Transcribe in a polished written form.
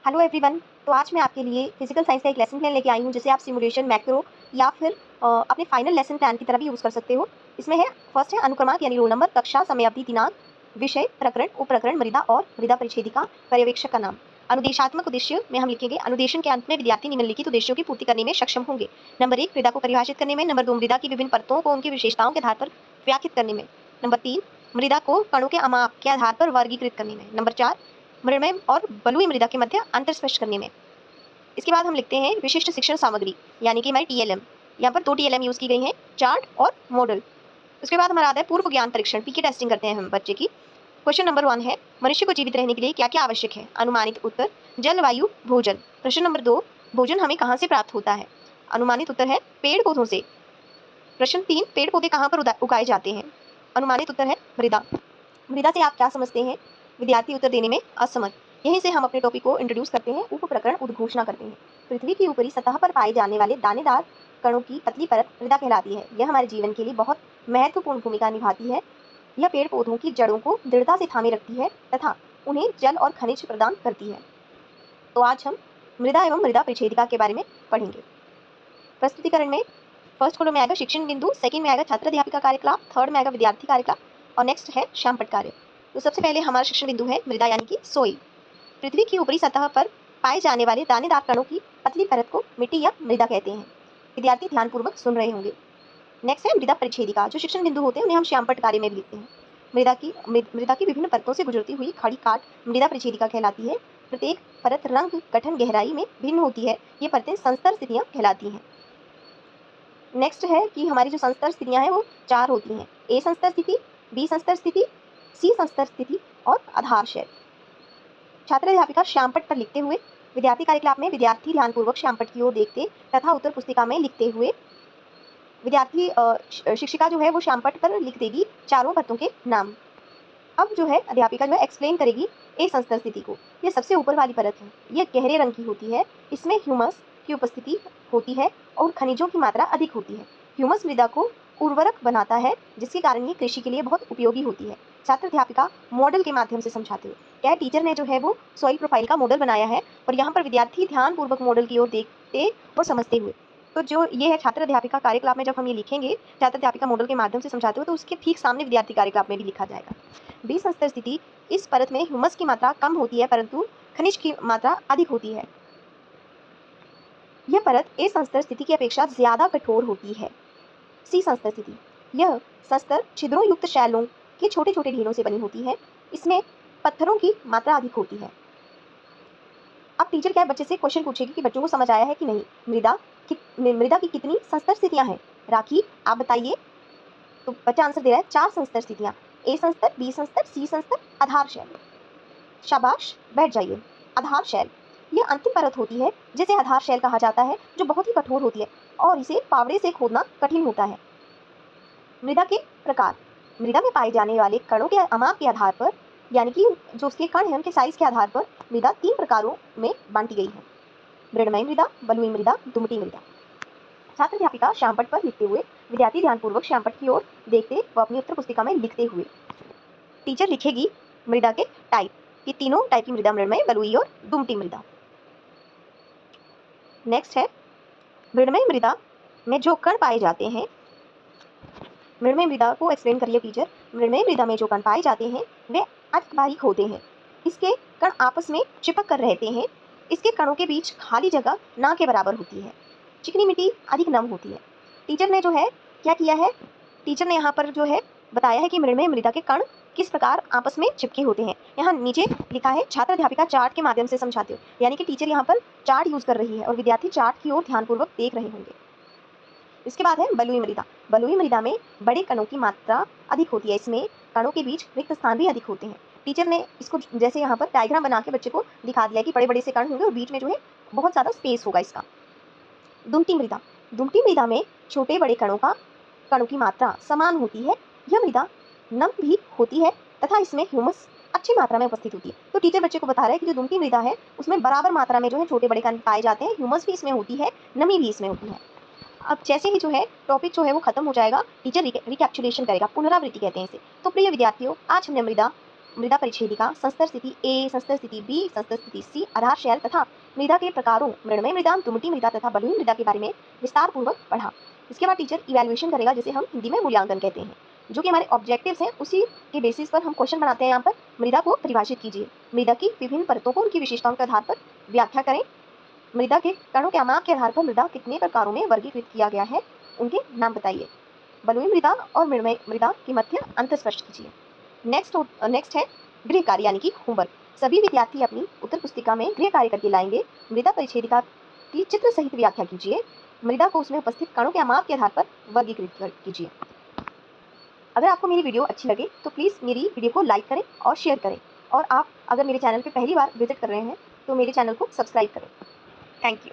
Hello everyone. तो आज मैं आपके लिए फिजिकल साइंस का एक लेसन प्लान लेके आई हूँ, जिसे आप सिमुलेशन, मैक्रो या फिर अपने फाइनल लेसन प्लान की तरह भी यूज़ कर सकते हो। इसमें है फर्स्ट है अनुक्रमांक यानी रोल नंबर, कक्षा, समयावधि, दिनांक, विषय, प्रकरण, उपप्रकरण, मृदा और मृदा परिच्छेदिका, पर्यवेक्षक का नाम। अनुदेशात्मक उद्देश्य में हम लिखेंगे अनुदेशन के अंत में विद्यार्थी निम्नलिखित उद्देश्यों की पूर्ति करने में सक्षम होंगे। नंबर 1 मृदा को परिभाषित करने में। नंबर 2 मृदा की विभिन्न परतों को उनकी विशेषताओं के आधार पर व्याख्यात करने में। नंबर 3 मृदा को कणों के अमाप के आधार पर वर्गीकृत करने में। नंबर 4 मृण्मय और बलुई मृदा के मध्य अंतर स्पष्ट करने में। इसके बाद हम लिखते हैं विशिष्ट शिक्षण सामग्री यानी कि हमारी टीएलएम। यहाँ पर 2 टीएलएम यूज़ की गई हैं, चार्ट और मॉडल। उसके बाद हमारा आता है पूर्व ज्ञान परीक्षण, पीके टेस्टिंग करते हैं हम बच्चे की। क्वेश्चन नंबर 1 है मनुष्य को जीवित रहने के लिए क्या क्या आवश्यक है। अनुमानित उत्तर जल, वायु, भोजन। प्रश्न नंबर 2 भोजन हमें कहाँ से प्राप्त होता है। अनुमानित उत्तर है पेड़ पौधों से। प्रश्न 3 पेड़ पौधे कहाँ पर उगाए जाते हैं। अनुमानित उत्तर है मृदा। मृदा से आप क्या समझते हैं। विद्यार्थी उत्तर देने में असमर्थ। यहीं से हम अपने टॉपिक को इंट्रोड्यूस करते हैं, उप प्रकरण उद्घोषणा करते हैं। पृथ्वी की ऊपरी सतह पर पाए जाने वाले दानेदार कणों की पतली परत मृदा कहलाती है। यह हमारे जीवन के लिए बहुत महत्वपूर्ण भूमिका निभाती है। यह पेड़ पौधों की जड़ों को दृढ़ता से थामे रखती है तथा उन्हें जल और खनिज प्रदान करती है। तो आज हम मृदा एवं मृदा परिच्छेदिका के बारे में पढ़ेंगे। प्रस्तुतिकरण में फर्स्ट कॉलम में आएगा शिक्षण बिंदु, सेकंड में आएगा छात्र अध्यापिका कार्यकलाप, थर्ड में आएगा विद्यार्थी कार्यकलाप और नेक्स्ट है श्यामपट्ट कार्य। तो सबसे पहले हमारा शिक्षण बिंदु है मृदा यानी कि सोइल। पृथ्वी की ऊपरी सतह पर पाए जाने वाले दानेदार कणों की पतली परत को मिट्टी या मृदा कहते हैं। विद्यार्थी ध्यानपूर्वक सुन रहे होंगे। नेक्स्ट है मृदा परिच्छेदिका। जो शिक्षण बिंदु होते हैं उन्हें हम श्यामपट्ट कार्य में भी लिखते हैं। मृदा की विभिन्न परतों से गुजरती हुई खड़ी काट मृदा परिच्छेदिका कहलाती है। प्रत्येक परत रंग, गठन, गहराई में भिन्न होती है। ये परतें संस्तर स्थितियां कहलाती हैं। नेक्स्ट है कि हमारी जो संस्तर स्थितियां हैं वो 4 होती हैं। ए संस्तर स्थिति, बी संस्तर स्थिति, सी संस्तर स्थिति और आधार शैल। छात्र अध्यापिका श्यामपट्ट पर लिखते हुए। विद्यार्थी कार्यकलाप में विद्यार्थी ध्यानपूर्वक श्यामपट्ट की ओर देखते तथा उत्तर पुस्तिका में लिखते हुए विद्यार्थी शिक्षिका जो है वो श्यामपट्ट पर लिख देगी चारों परतों के नाम। अब जो है अध्यापिका जो है एक्सप्लेन करेगी ए संस्तर स्थिति को। यह सबसे ऊपर वाली परत है। यह गहरे रंग की होती है। इसमें ह्यूमस की उपस्थिति होती है और खनिजों की मात्रा अधिक होती है। ह्यूमस मृदा को उर्वरक बनाता है, जिसके कारण ये कृषि के लिए बहुत उपयोगी होती है। छात्र अध्यापिका मॉडल के माध्यम से समझाते हुए। क्या टीचर ने जो है वो सॉइल प्रोफाइल का मॉडल बनाया है और यहाँ पर विद्यार्थी ध्यानपूर्वक मॉडल की ओर देखते और समझते हुए। तो जो ये है छात्र अध्यापिका कार्यकलाप में जब हम ये लिखेंगे छात्र अध्यापिका मॉडल के माध्यम से समझाते हुए, तो उसके ठीक सामने विद्यार्थी कार्यकलाप में भी लिखा जाएगा। बी संस्तर स्थिति, इस परत में ह्यूमस की मात्रा कम होती है परंतु खनिज की मात्रा अधिक होती है। यह परत ए संस्तर स्थिति की अपेक्षा ज्यादा कठोर होती है। सी संस्तर स्थिति, यह संस्तर छिद्रों युक्त शैलों के छोटे छोटे ढेरों से बनी होती है। इसमें पत्थरों की मात्रा अधिक होती है। अब टीचर क्या है बच्चे से क्वेश्चन पूछेगी कि बच्चों को समझ आया है कि नहीं। मृदा की कितनी संस्तर स्थितियां हैं। राखी आप बताइए। तो बच्चा आंसर दे रहा है 4 संस्तर स्थितियां। ए संस्तर, बी संस्तर, सी संस्तर, आधार शैल। शाबाश, बैठ जाइए। आधार शैल, यह अंतिम परत होती है जिसे आधार शैल कहा जाता है, जो बहुत ही कठोर होती है और इसे फावड़े से खोदना कठिन होता है। मृदा के प्रकार, मृदा में पाए जाने वाले कणों के अमाप के आधार पर यानी कि जो उसके कण हैं उनके साइज के आधार पर मृदा 3 प्रकारों में बांटी गई है। मृण्मयी मृदा, बलुई मृदा, दुमटी मृदा। छात्र अध्यापिका श्यामपट्ट पर लिखते हुए, विद्यार्थी ध्यानपूर्वक श्यामपट्ट की ओर देखते व अपनी उत्तर पुस्तिका में लिखते हुए। टीचर लिखेगी मृदा के टाइप, ये तीनों टाइप की मृदा मृण्मय, बलुई और दुमटी मृदा। नेक्स्ट है मृण्मय मृदा में जो कण पाए जाते हैं। मृण्मय मृदा को एक्सप्लेन करिए टीचर। मृण्मय मृदा में जो कण पाए जाते हैं वे अत्यधिक बारीक होते हैं। इसके कण आपस में चिपक कर रहते हैं। इसके कणों के बीच खाली जगह ना के बराबर होती है। चिकनी मिट्टी अधिक नम होती है। टीचर ने जो है क्या किया है, टीचर ने यहाँ पर जो है बताया है कि मृण्मय मृदा के कण किस प्रकार आपस में चिपके होते हैं। यहाँ नीचे लिखा है छात्र अध्यापिका चार्ट के माध्यम से समझाते हो, यानी कि टीचर यहाँ पर चार्ट यूज कर रही है और विद्यार्थी चार्ट की ओर ध्यानपूर्वक देख रहे होंगे। इसके बाद है बलुई मृदा। बलुई मृदा में बड़े कणों की मात्रा अधिक होती है। इसमें कणों के बीच रिक्त स्थान भी अधिक होते हैं। टीचर ने इसको जैसे यहाँ पर डायग्राम बना के बच्चे को दिखा दिया कि बड़े बड़े से कण होंगे और बीच में जो है बहुत ज़्यादा स्पेस होगा इसका। दुमटी मृदा, दुमटी मृदा में छोटे बड़े कणों की मात्रा समान होती है। यह मृदा नम भी होती है तथा इसमें ह्यूमस अच्छी मात्रा में उपस्थित होती है। तो टीचर बच्चे को बता रहा है कि जो दुमटी मृदा है उसमें बराबर मात्रा में जो है छोटे बड़े कण पाए जाते हैं। ह्यूमस भी इसमें होती है, नमी भी इसमें होती है। अब जैसे ही जो है टॉपिक जो है वो खत्म हो जाएगा, टीचर रिकैप्चुलेशन करेगा, पुनरावृत्ति कहते हैं इसे। तो प्रिय विद्यार्थियों, आज हमने मृदा मृदा परिच्छेदिका, संस्तर स्थिति ए, संस्तर स्थिति बी, संस्तर स्थिति सी, आधार शैल तथा मृदा के प्रकारों, मृणमय मृदा, दुमटी मृदा तथा बलुई मृदा के बारे में विस्तार पूर्वक पढ़ा। इसके बाद टीचर इवैल्यूएशन करेगा, जिसे हम हिंदी में मूल्यांकन कहते हैं, जो कि हमारे ऑब्जेक्टिव्स हैं। उसी के बेसिस पर हम क्वेश्चन बनाते हैं। यहाँ पर मृदा को परिभाषित कीजिए, मृदा की विभिन्न परतों को उनकी विशेषताओं के आधार पर व्याख्या करें, मृदा के कणों के आमाप के आधार पर मृदा कितने प्रकारों में वर्गीकृत किया गया है, उनके नाम बताइए। बलुई मृदा और मृणमय मृदा के मध्य अंतर स्पष्ट कीजिए। नेक्स्ट है गृह कार्य यानी कि होमवर्क। सभी विद्यार्थी अपनी उत्तर पुस्तिका में गृह कार्य करके लाएंगे। मृदा परिच्छेदिका की चित्र सहित व्याख्या कीजिए। मृदा को उसमें उपस्थित कणों के आमाप के आधार पर वर्गीकृत कीजिए। अगर आपको मेरी वीडियो अच्छी लगे तो प्लीज़ मेरी वीडियो को लाइक करें और शेयर करें, और आप अगर मेरे चैनल पर पहली बार विजिट कर रहे हैं तो मेरे चैनल को सब्सक्राइब करें। Thank you.